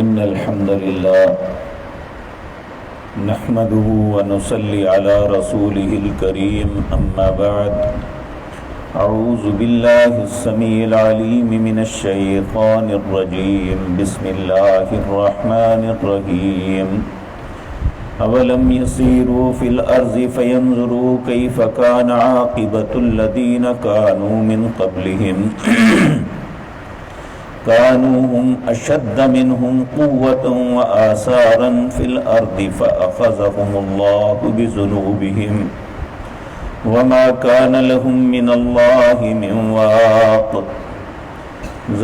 إن الحمد لله نحمده ونصلي على رسوله الكريم أما بعد أعوذ بالله السميع العليم من الشيطان الرجيم بسم الله الرحمن الرحيم أولم يسيروا في الأرض فينظروا كيف كان عاقبة الذين كانوا من قبلهم كانوا هم أشد منهم قوة وآثارا في الأرض فأخذهم الله بذنوبهم وما كان لهم من الله من واق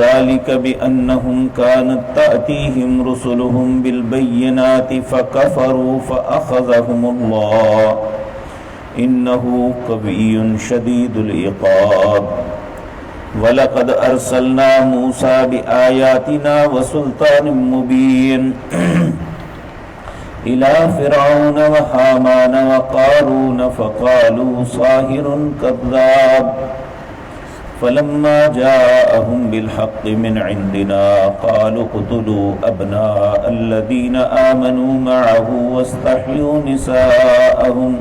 ذلك بأنهم كانت تأتيهم رسلهم بالبينات فكفروا فأخذهم الله إنه قوي شديد العقاب وَلَقَدْ أَرْسَلْنَا مُوسَى بِآيَاتِنَا وَسُلْطَانٍ مُبِينٍ إِلَى فِرْعَوْنَ وَهَامَانَ وَقَارُونَ فَقَالُوا سَاحِرٌ كَذَّابٌ فَلَمَّا جَاءَهُم بِالْحَقِّ مِنْ عِندِنَا قَالُوا اقْتُلُوا أَبْنَاءَ الَّذِينَ آمَنُوا مَعَهُ وَاسْتَحْيُوا نِسَاءَهُمْ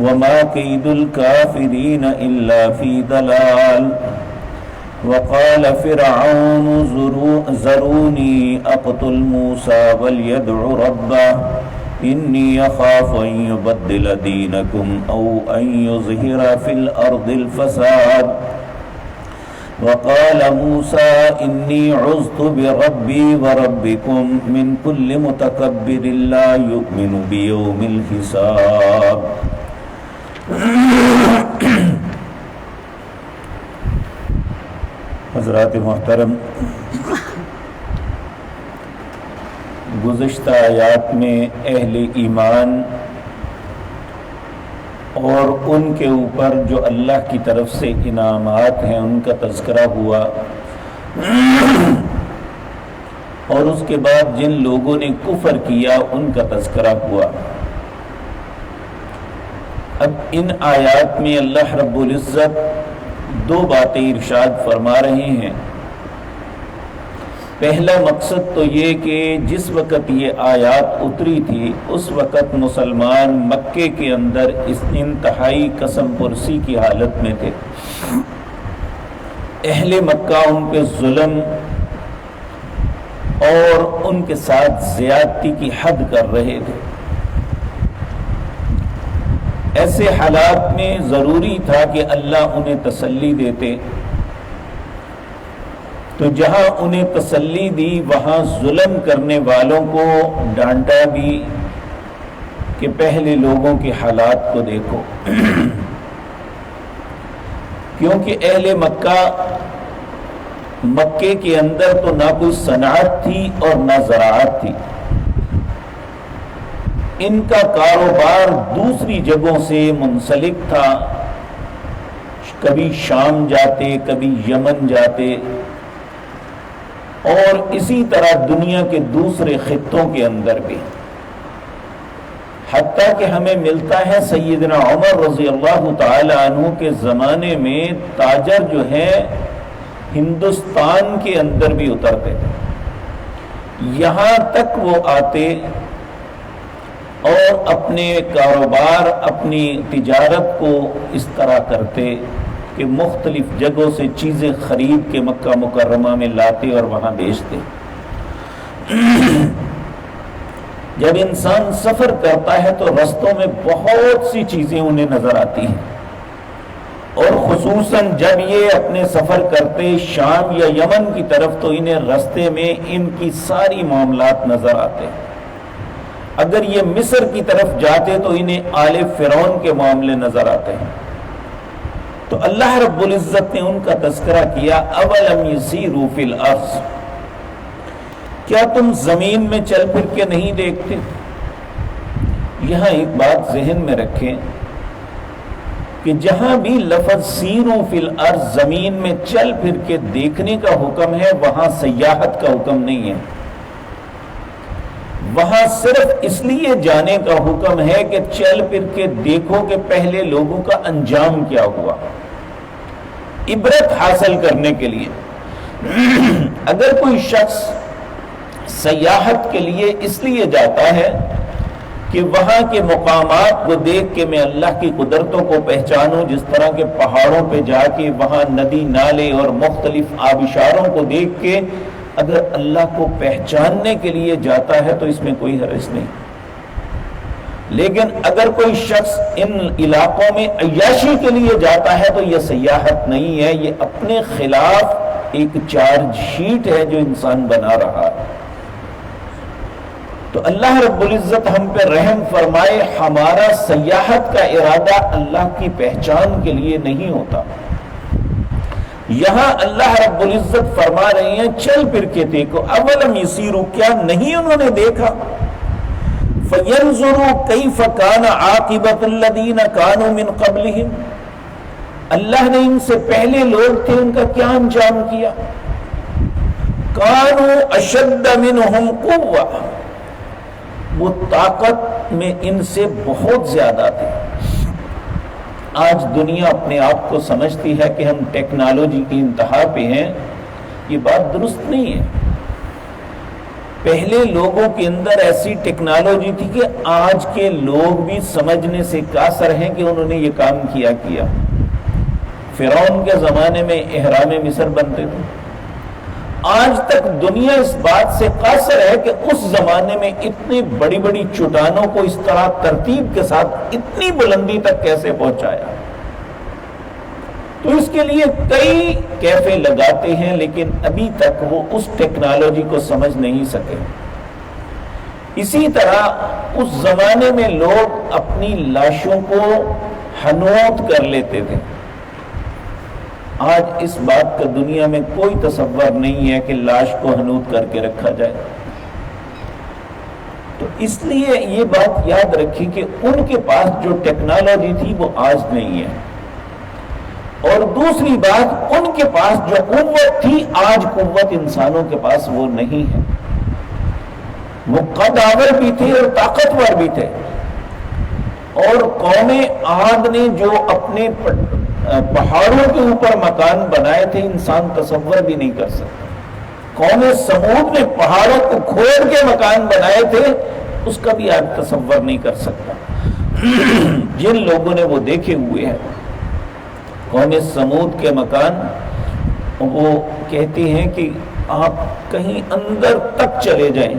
وما كيد الكافرين إلا في ضلال وقال فرعون ذروني أقتل موسى وليدع ربه إني أخاف أن يبدل دينكم أو أن يظهر في الأرض الفساد وقال موسى إني عذت بربي وربكم من كل متكبر لا يؤمن بيوم الحساب حضرات محترم، گزشتہ آیات میں اہل ایمان اور ان کے اوپر جو اللہ کی طرف سے انعامات ہیں ان کا تذکرہ ہوا، اور اس کے بعد جن لوگوں نے کفر کیا ان کا تذکرہ ہوا۔ اب ان آیات میں اللہ رب العزت دو باتیں ارشاد فرما رہے ہیں۔ پہلا مقصد تو یہ کہ جس وقت یہ آیات اتری تھی اس وقت مسلمان مکے کے اندر اس انتہائی قسم پرسی کی حالت میں تھے۔ اہل مکہ ان پہ ظلم اور ان کے ساتھ زیادتی کی حد کر رہے تھے۔ ایسے حالات میں ضروری تھا کہ اللہ انہیں تسلی دیتے، تو جہاں انہیں تسلی دی وہاں ظلم کرنے والوں کو ڈانٹا بھی کہ پہلے لوگوں کے حالات کو دیکھو، کیونکہ اہل مکے کے اندر تو نہ کوئی صنعت تھی اور نہ زراعت تھی، ان کا کاروبار دوسری جگہوں سے منسلک تھا، کبھی شام جاتے کبھی یمن جاتے، اور اسی طرح دنیا کے دوسرے خطوں کے اندر بھی، حتیٰ کہ ہمیں ملتا ہے سیدنا عمر رضی اللہ تعالی عنہ کے زمانے میں تاجر جو ہے ہندوستان کے اندر بھی اترتے تھے، یہاں تک وہ آتے اور اپنے کاروبار اپنی تجارت کو اس طرح کرتے کہ مختلف جگہوں سے چیزیں خرید کے مکہ مکرمہ میں لاتے اور وہاں بیچتے۔ جب انسان سفر کرتا ہے تو رستوں میں بہت سی چیزیں انہیں نظر آتی ہیں، اور خصوصاً جب یہ اپنے سفر کرتے شام یا یمن کی طرف تو انہیں رستے میں ان کی ساری معاملات نظر آتے ہیں۔ اگر یہ مصر کی طرف جاتے تو انہیں آل فرعون کے معاملے نظر آتے ہیں۔ تو اللہ رب العزت نے ان کا تذکرہ کیا، اولم یسیروا فی الارض، کیا تم زمین میں چل پھر کے نہیں دیکھتے؟ یہاں ایک بات ذہن میں رکھیں کہ جہاں بھی لفظ سیروا فی الارض زمین میں چل پھر کے دیکھنے کا حکم ہے وہاں سیاحت کا حکم نہیں ہے، وہاں صرف اس لیے جانے کا حکم ہے کہ چل پھر کے دیکھو کہ پہلے لوگوں کا انجام کیا ہوا، عبرت حاصل کرنے کے لیے۔ اگر کوئی شخص سیاحت کے لیے اس لیے جاتا ہے کہ وہاں کے مقامات کو دیکھ کے میں اللہ کی قدرتوں کو پہچانوں، جس طرح کے پہاڑوں پہ جا کے وہاں ندی نالے اور مختلف آبشاروں کو دیکھ کے اگر اللہ کو پہچاننے کے لیے جاتا ہے تو اس میں کوئی حرج نہیں. لیکن اگر کوئی شخص ان علاقوں میں عیاشی کے لیے جاتا ہے تو یہ سیاحت نہیں ہے، یہ اپنے خلاف ایک چارج شیٹ ہے جو انسان بنا رہا ہے. تو اللہ رب العزت ہم پہ رحم فرمائے، ہمارا سیاحت کا ارادہ اللہ کی پہچان کے لیے نہیں ہوتا. یہاں اللہ رب العزت فرما رہے ہیں چل پھر کے دیکھو، اولم یسیروا، کیا نہیں انہوں نے دیکھا، فینظروا کیف کان عاقبۃ الذین کانوا من قبلہم، اللہ نے ان سے پہلے لوگ تھے ان کا کیا انجام کیا. کانوا اشد منہم قوہ، وہ طاقت میں ان سے بہت زیادہ تھے. آج دنیا اپنے آپ کو سمجھتی ہے کہ ہم ٹیکنالوجی کی انتہا پہ ہیں، یہ بات درست نہیں ہے. پہلے لوگوں کے اندر ایسی ٹیکنالوجی تھی کہ آج کے لوگ بھی سمجھنے سے قاصر ہیں کہ انہوں نے یہ کام کیا. فرعون کے زمانے میں اہرام مصر بنتے تھے. آج تک دنیا اس بات سے قاصر ہے کہ اس زمانے میں اتنی بڑی بڑی چٹانوں کو اس طرح ترتیب کے ساتھ اتنی بلندی تک کیسے پہنچایا. تو اس کے لیے کئی کیفے لگاتے ہیں لیکن ابھی تک وہ اس ٹیکنالوجی کو سمجھ نہیں سکے. اسی طرح اس زمانے میں لوگ اپنی لاشوں کو حنوط کر لیتے تھے. آج اس بات کا دنیا میں کوئی تصور نہیں ہے کہ لاش کو حنوط کر کے رکھا جائے. تو اس لیے یہ بات یاد رکھی کہ ان کے پاس جو ٹیکنالوجی تھی وہ آج نہیں ہے. اور دوسری بات، ان کے پاس جو قوت تھی آج قوت انسانوں کے پاس وہ نہیں ہے. وہ قد آور بھی تھے اور طاقتور بھی تھے. اور قوم عاد نے جو اپنے پہاڑوں کے اوپر مکان بنائے تھے انسان تصور بھی نہیں کر سکتا. قوم سمود نے پہاڑوں کو کھود کے مکان بنائے تھے، اس کا بھی آج تصور نہیں کر سکتا. جن لوگوں نے وہ دیکھے ہوئے ہیں قوم سمود کے مکان، وہ کہتے ہیں کہ آپ کہیں اندر تک چلے جائیں،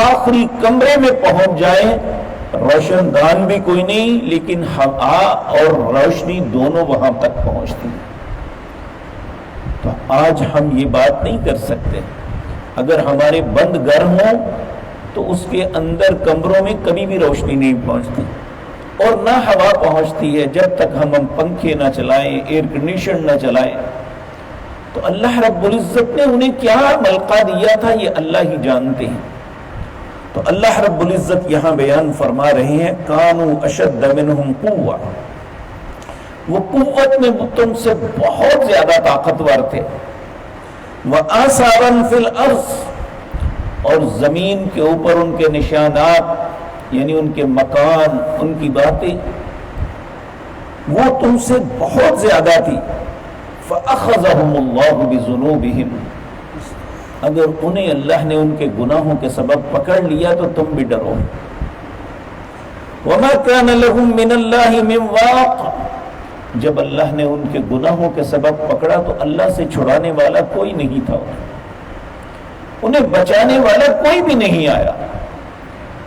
آخری کمرے میں پہنچ جائیں، روشن دان بھی کوئی نہیں لیکن ہوا اور روشنی دونوں وہاں تک پہنچتی ہیں. تو آج ہم یہ بات نہیں کر سکتے. اگر ہمارے بند گھر ہوں تو اس کے اندر کمروں میں کبھی بھی روشنی نہیں پہنچتی اور نہ ہوا پہنچتی ہے جب تک ہم پنکھے نہ چلائیں، ایئر کنڈیشن نہ چلائیں. تو اللہ رب العزت نے انہیں کیا ملکہ دیا تھا یہ اللہ ہی جانتے ہیں. تو اللہ رب العزت یہاں بیان فرما رہے ہیں کانوا اشد منہم قوہ، وہ قوت میں تم سے بہت زیادہ طاقتور تھے. وآثارا فی الارض، اور زمین کے اوپر ان کے نشانات یعنی ان کے مکان، ان کی باتیں وہ تم سے بہت زیادہ تھی. فأخذہم اللہ بذنوبہم، اگر انہیں اللہ نے ان کے گناہوں کے سبب پکڑ لیا تو تم بھی ڈرو. وما كان لهم من اللہ من واق، جب اللہ نے ان کے گناہوں کے سبب پکڑا تو اللہ سے چھڑانے والا کوئی نہیں تھا، انہیں بچانے والا کوئی بھی نہیں آیا.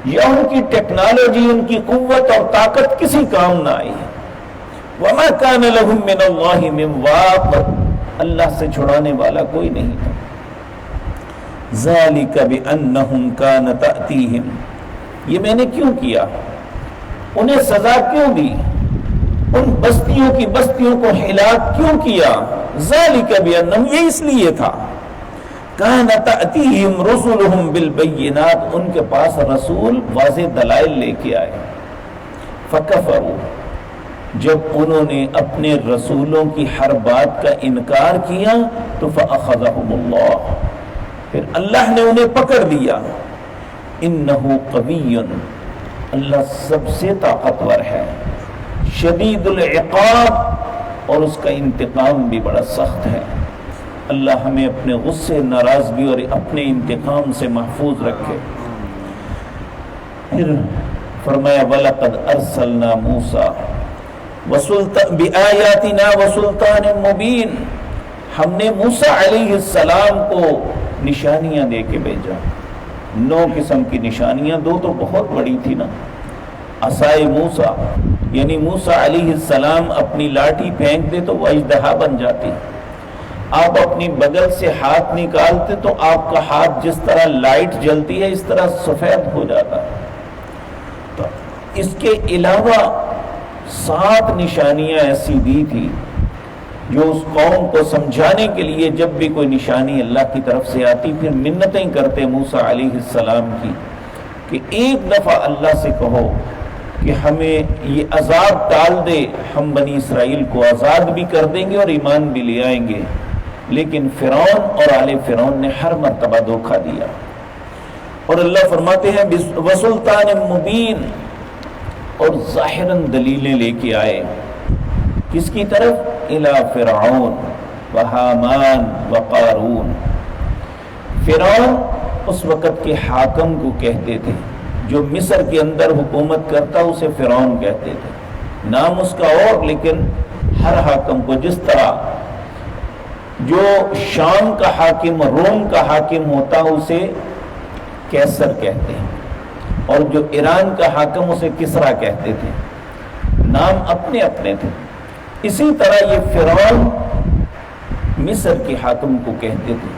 یا ان کی ٹیکنالوجی، ان کی قوت اور طاقت کسی کام نہ آئی. وما كان لهم من اللہ من واق، اللہ سے چھڑانے والا کوئی نہیں تھا. ذالک بأنہم کانت تأتیہم، یہ میں نے کیوں کیا، انہیں سزا کیوں دی، ان بستیوں کی بستیوں کو ہلاک کیوں کیا. ذالک بأنہم، یہ اس لیے تھا، کانت تأتیہم رسلہم بالبینات، ان کے پاس رسول واضح دلائل لے کے آئے. فکفروا، جب انہوں نے اپنے رسولوں کی ہر بات کا انکار کیا تو فأخذہم اللہ، پھر اللہ نے انہیں پکڑ لیا. انہ قوی، اللہ سب سے طاقتور ہے. شدید العقاب، اور اس کا انتقام بھی بڑا سخت ہے. اللہ ہمیں اپنے غصے، ناراضگی اور اپنے انتقام سے محفوظ رکھے۔ پھر فرمایا وَلَقَدْ أَرْسَلْنَا مُوسَىٰ بِآيَاتِنَا وَسُلْطَانٍ مُبِينٍ، ہم نے موسیٰ علیہ السلام کو نشانیاں دے کے بھیجا۔ 9 قسم کی نشانیاں، 2 تو بہت بڑی تھی نا۔ عصائے موسیٰ، یعنی موسیٰ علیہ السلام اپنی لاٹھی پھینک دے تو وہ اژدہا بن جاتی، آپ اپنی بغل سے ہاتھ نکالتے تو آپ کا ہاتھ جس طرح لائٹ جلتی ہے اس طرح سفید ہو جاتا ہے۔ تو اس کے علاوہ 7 نشانیاں ایسی دی تھی جو اس قوم کو سمجھانے کے لیے جب بھی کوئی نشانی اللہ کی طرف سے آتی پھر منتیں کرتے موسیٰ علیہ السلام کی کہ ایک دفعہ اللہ سے کہو کہ ہمیں یہ عذاب ٹال دے، ہم بنی اسرائیل کو آزاد بھی کر دیں گے اور ایمان بھی لے آئیں گے۔ لیکن فرعون اور آل فرعون نے ہر مرتبہ دھوکہ دیا، اور اللہ فرماتے ہیں وسلطان مبین، اور ظاہراً دلیلیں لے کے آئے کس کی طرف؟ الی فرعون وحامان وقارون۔ فرعون اس وقت کے حاکم کو کہتے تھے، جو مصر کے اندر حکومت کرتا اسے فرعون کہتے تھے، نام اس کا اور، لیکن ہر حاکم کو، جس طرح جو شام کا حاکم، روم کا حاکم ہوتا اسے کیسر کہتے ہیں، اور جو ایران کا حاکم اسے کسرا کہتے تھے، نام اپنے اپنے تھے۔ اسی طرح یہ فرعون مصر کے حاکم کو کہتے تھے،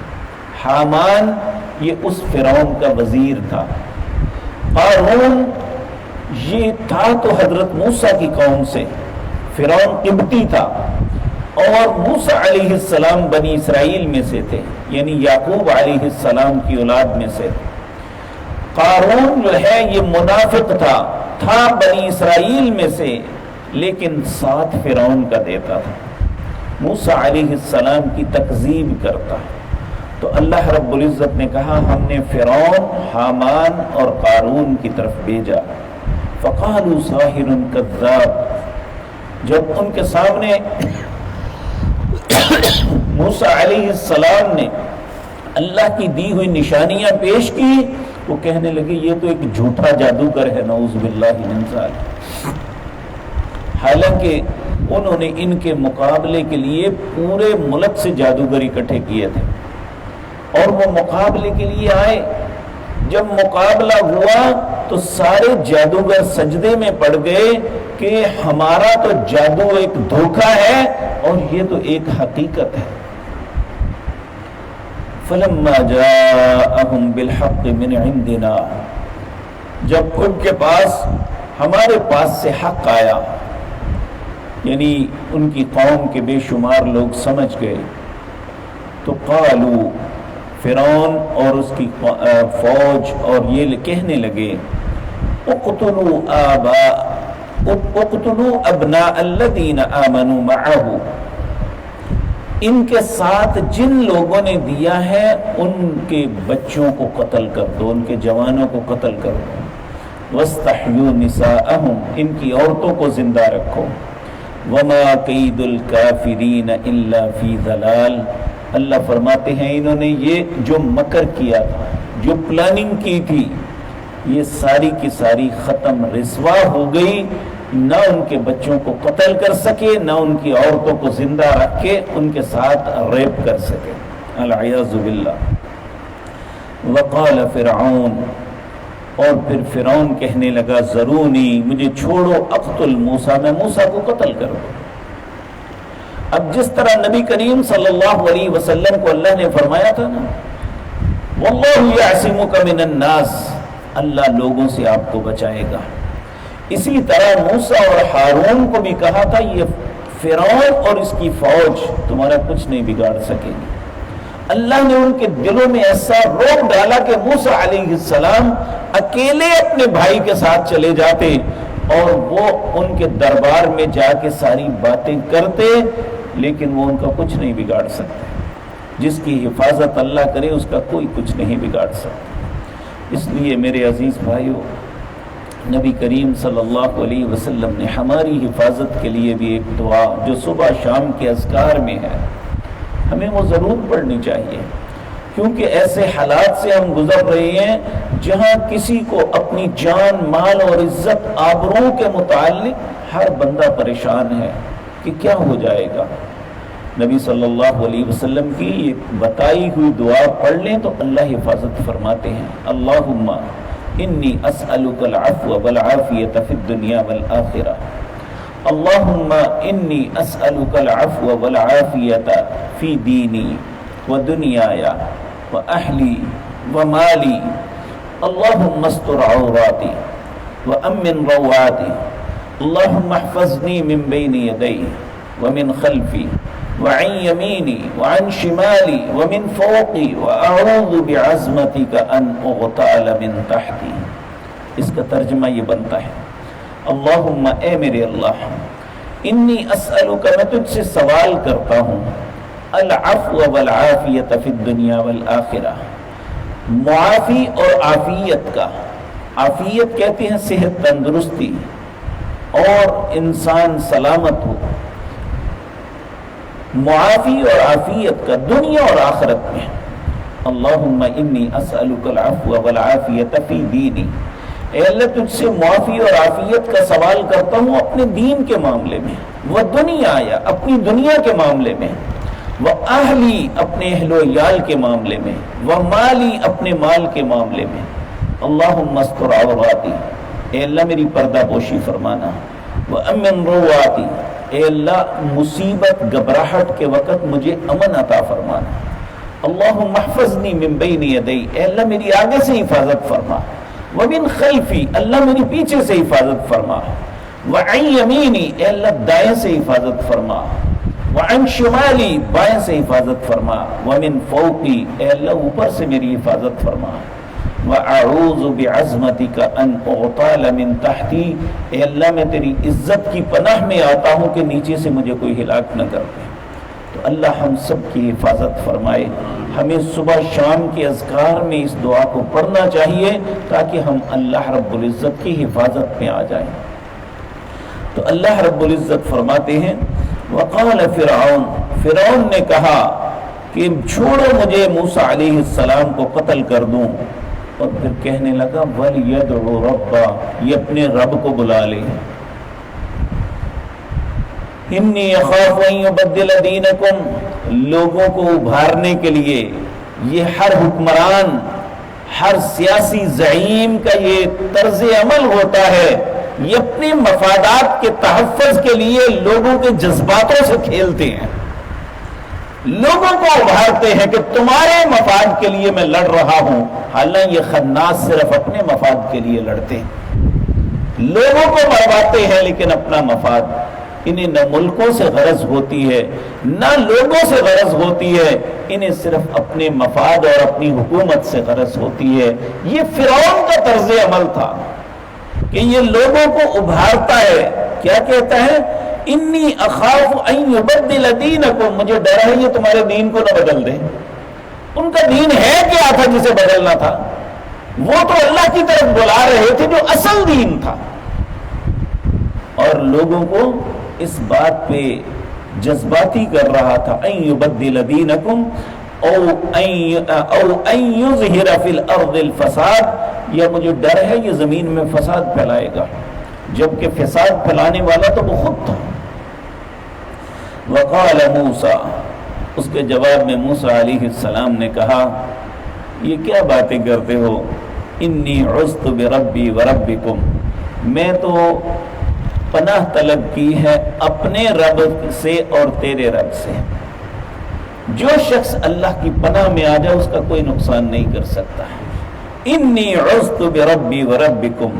حامان یہ اس فرعون کا وزیر تھا، قارون یہ تھا تو حضرت موسیٰ کی قوم سے، فرعون قبطی تھا، اور موسیٰ علیہ السلام بنی اسرائیل میں سے تھے، یعنی یعقوب علیہ السلام کی اولاد میں سے۔ قارون جو ہے یہ منافق تھا بنی اسرائیل میں سے، لیکن ساتھ فرعون کا دیتا تھا، موسیٰ علیہ السلام کی تکذیب کرتا۔ تو اللہ رب العزت نے کہا ہم نے فرعون، حامان اور قارون کی طرف بھیجا۔ فقالوا ساحر کذاب، جب ان کے سامنے موسیٰ علیہ السلام نے اللہ کی دی ہوئی نشانیاں پیش کی، وہ کہنے لگے یہ تو ایک جھوٹا جادوگر ہے، نعوذ باللہ من ذالک۔ حالانکہ انہوں نے ان کے مقابلے کے لیے پورے ملک سے جادوگر اکٹھے کیے تھے، اور وہ مقابلے کے لیے آئے۔ جب مقابلہ ہوا تو سارے جادوگر سجدے میں پڑ گئے کہ ہمارا تو جادو ایک دھوکہ ہے اور یہ تو ایک حقیقت ہے۔ فَلَمَّا جَاءَهُمْ بِالْحَقِّ مِنْ عِنْدِنَا، جب ان کے پاس ہمارے پاس سے حق آیا، یعنی ان کی قوم کے بے شمار لوگ سمجھ گئے، تو قالوا، فرعون اور اس کی فوج اور یہ کہنے لگے اقتلوا ابناء الذین آمنوا معه، ان کے ساتھ جن لوگوں نے دیا ہے ان کے بچوں کو قتل کر دو، ان کے جوانوں کو قتل کر دو۔ واستحیوا نساءهم، ان کی عورتوں کو زندہ رکھو۔ وما کید الکافرین الا فی ضلال، اللہ فرماتے ہیں انہوں نے یہ جو مکر کیا تھا، جو پلاننگ کی تھی، یہ ساری کی ساری ختم، رسوا ہو گئی، نہ ان کے بچوں کو قتل کر سکے، نہ ان کی عورتوں کو زندہ رکھ کے ان کے ساتھ ریپ کر سکے، العیاذ باللہ۔ وقال فرعون، اور پھر فرعون کہنے لگا ذرونی، مجھے چھوڑو، اقتل موسیٰ، میں موسیٰ کو قتل کروں۔ اب جس طرح نبی کریم صلی اللہ علیہ وسلم کو اللہ نے فرمایا تھا نا واللہ یعصمک من الناس، اللہ لوگوں سے آپ کو بچائے گا، اسی طرح موسیٰ اور ہارون کو بھی کہا تھا یہ فرعون اور اس کی فوج تمہارا کچھ نہیں بگاڑ سکے گی۔ اللہ نے ان کے دلوں میں ایسا روک ڈالا کہ موسیٰ علیہ السلام اکیلے اپنے بھائی کے ساتھ چلے جاتے اور وہ ان کے دربار میں جا کے ساری باتیں کرتے، لیکن وہ ان کا کچھ نہیں بگاڑ سکتے۔ جس کی حفاظت اللہ کرے اس کا کوئی کچھ نہیں بگاڑ سکتا۔ اس لیے میرے عزیز بھائیو، نبی کریم صلی اللہ علیہ وسلم نے ہماری حفاظت کے لیے بھی ایک دعا جو صبح شام کے اذکار میں ہے، ہمیں وہ ضرور پڑھنی چاہیے، کیونکہ ایسے حالات سے ہم گزر رہے ہیں جہاں کسی کو اپنی جان، مال اور عزت، آبرو کے متعلق ہر بندہ پریشان ہے کہ کیا ہو جائے گا۔ نبی صلی اللہ علیہ وسلم کی یہ بتائی ہوئی دعا پڑھ لیں تو اللہ حفاظت فرماتے ہیں، اللہم انی اسألک العفو والعافیۃ فی الدنیا والآخرہ، اللہم انی اسألک العفو والعافیۃ فی دینی ودنیای واہلی ومالی، اللہم استر عوراتی وامن روعاتی، اللہم احفظنی من بین یدی ومن خلفی وعن یمینی وعن شمالی ومن فوقی واعوذ بعظمتک ان اغتال من تحتی۔ اس کا ترجمہ یہ بنتا ہے، اللہم اے میرے اللہ، انی اسألک میں تجھ سے سوال کرتا ہوں، العفو والعافیت فی الدنیا والآخرہ، معافی اور عافیت کا۔ عافیت کہتے ہیں صحت، تندرستی اور انسان سلامت ہو، معافی اور عافیت کا دنیا اور آخرت میں۔ اللہم انی اسألک العفو والعافیت فی دینی، اے اللہ تجھ سے معافی اور عافیت کا سوال کرتا ہوں اپنے دین کے معاملے میں، وہ دنیا یا اپنی دنیا کے معاملے میں، وہ اہلی اپنے اہل و عیال کے معاملے میں، وہ مالی اپنے مال کے معاملے میں۔ اللہم استر عوراتی، اے اللہ میری پردہ پوشی فرمانا، وامن رواتی، اے اللہ مصیبت گھبراہٹ کے وقت مجھے امن عطا فرمانا، اللہم احفظنی من بین یدی، اے اللہ میری آگے سے حفاظت فرما، ومن خلفی، اللہ میری پیچھے سے حفاظت فرما، وعن یمینی، اے اللہ دائیں سے حفاظت فرما، وعن شمالی، بائیں سے حفاظت فرما، ومن فوقی، اے اللہ اوپر سے میری حفاظت فرما، وَأَعُوذُ بِعَظْمَتِكَ أَنْ أُغْتَالَ مِنْ تَحْتِي، اے اللہ میں تیری عزت کی پناہ میں آتا ہوں کہ نیچے سے مجھے کوئی ہلاک نہ کر دے۔ تو اللہ ہم سب کی حفاظت فرمائے۔ ہمیں صبح شام کے اذکار میں اس دعا کو پڑھنا چاہیے تاکہ ہم اللہ رب العزت کی حفاظت میں آ جائیں۔ تو اللہ رب العزت فرماتے ہیں، وَقَالَ فرعون نے کہا کہ چھوڑو مجھے موسیٰ علیہ السلام کو قتل کر دوں، اور پھر کہنے لگا وَلْيَدْعُ رَبَّهُ، یہ اپنے رب کو بلا لے، اِنِّي أَخَافُ أَن يُبَدِّلَ دِينَكُمْ، لوگوں کو ابھارنے کے لیے یہ ہر حکمران، ہر سیاسی زعیم کا یہ طرز عمل ہوتا ہے، یہ اپنے مفادات کے تحفظ کے لیے لوگوں کے جذباتوں سے کھیلتے ہیں، لوگوں کو ابھارتے ہیں کہ تمہارے مفاد کے لیے میں لڑ رہا ہوں، حالانکہ یہ خناس صرف اپنے مفاد کے لیے لڑتے ہیں، لوگوں کو مرواتے ہیں لیکن اپنا مفاد، انہیں نہ ملکوں سے غرض ہوتی ہے نہ لوگوں سے غرض ہوتی ہے، انہیں صرف اپنے مفاد اور اپنی حکومت سے غرض ہوتی ہے۔ یہ فرعون کا طرز عمل تھا کہ یہ لوگوں کو ابھارتا ہے، کیا کہتا ہے، انی اخاف ان یبدل دینکم، مجھے ڈر ہے یہ تمہارے دین کو نہ بدل دیں۔ ان کا دین ہے کیا تھا جسے بدلنا تھا؟ وہ تو اللہ کی طرف بلا رہے تھے جو اصل دین تھا، اور لوگوں کو اس بات پہ جذباتی کر رہا تھا، ان یبدل دینکم او ان یظہر فی الارض الفساد، یا مجھے ڈر ہے یہ زمین میں فساد پھیلائے گا، جبکہ فساد پھیلانے والا تو وہ خود تھا۔ وقال موسیٰ، اس کے جواب میں موسیٰ علیہ السلام نے کہا، یہ کیا باتیں کرتے ہو، انی عذت بربی وربکم، میں تو پناہ طلب کی ہے اپنے رب سے اور تیرے رب سے، جو شخص اللہ کی پناہ میں آ جائے اس کا کوئی نقصان نہیں کر سکتا ہے۔ انی عذت بربی وربکم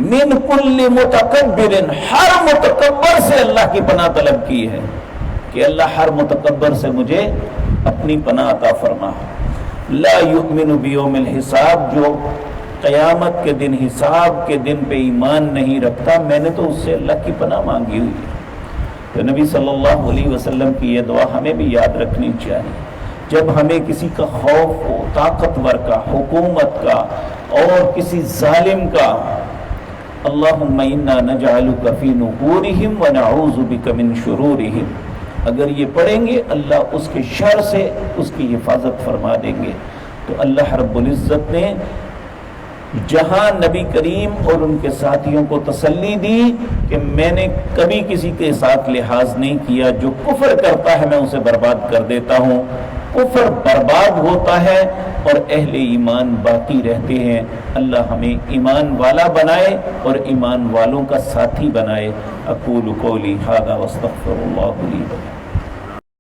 من کل متکبر، ہر متکبر سے اللہ کی پناہ طلب کی ہے کہ اللہ ہر متکبر سے مجھے اپنی پناہ عطا فرما۔ لا یؤمن بیوم الحساب، جو قیامت کے دن، حساب کے دن پہ ایمان نہیں رکھتا، میں نے تو اس سے اللہ کی پناہ مانگی ہوئی ہے۔ تو نبی صلی اللہ علیہ وسلم کی یہ دعا ہمیں بھی یاد رکھنی چاہیے، جب ہمیں کسی کا خوف ہو، طاقتور کا، حکومت کا اور کسی ظالم کا، اللہم انا نجعلک فی نحورہم ونعوذ بک من شرورہم، اگر یہ پڑھیں گے اللہ اس کے شر سے اس کی حفاظت فرما دیں گے۔ تو اللہ رب العزت نے جہاں نبی کریم اور ان کے ساتھیوں کو تسلی دی کہ میں نے کبھی کسی کے ساتھ لحاظ نہیں کیا، جو کفر کرتا ہے میں اسے برباد کر دیتا ہوں، کفر برباد ہوتا ہے اور اہل ایمان باقی رہتے ہیں۔ اللہ ہمیں ایمان والا بنائے اور ایمان والوں کا ساتھی بنائے۔ اقول قولی ھذا واستغفر اللہ لی ولکم۔